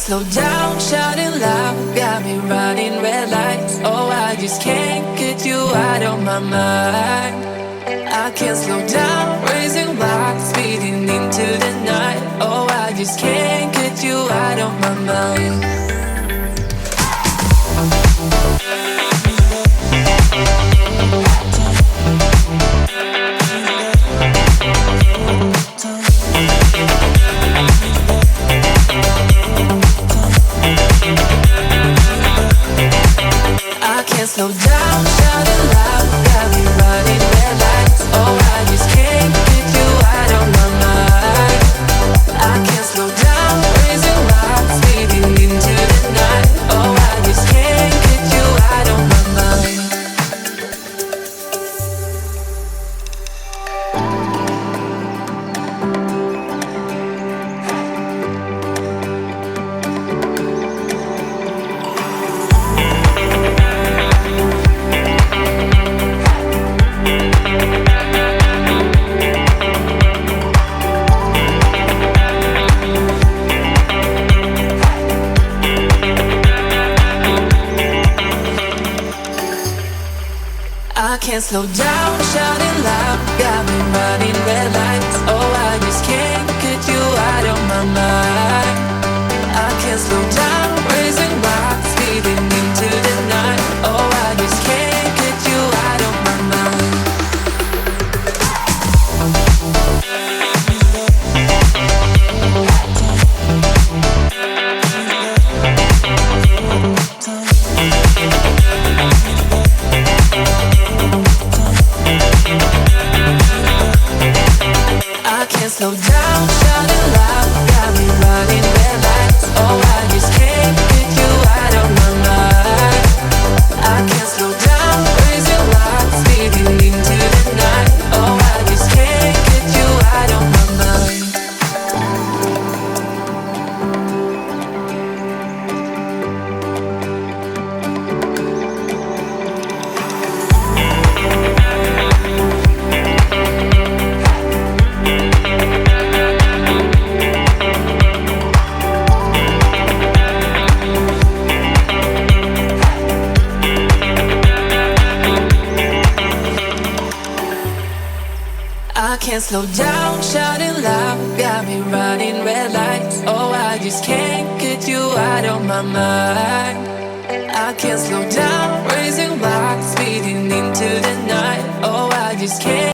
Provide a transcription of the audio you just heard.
slow down, shouting loud, got me running red lights. Oh, I just can't get you out of my mind. I can't slow down, raising my speeding into the night. Oh, I just can't get you out of my mind. I can't slow down, shouting loud, got me running red lights. Oh, I just can't get you out of my mind. I can't slow down, raising my speeding into the night. Oh, I just can't get you out of my mind. I can't slow down, shouting loud, got me running red lights. Oh, I just can't get you out of my mind. I can't slow down, raising my speeding into the night. Oh, I just can't get you out of my mind. I can't slow down, shouting loud, got me running red lights. Oh, I just can't get you out of my mind. I can't slow down, raising my speeding into the night. Oh, I just can't get you out of my mind. I can't slow down, shouting loud, got me running red lights. Oh, I just can't get you out of my mind. I can't slow down, raising my speeding into the night. Oh, I just can't.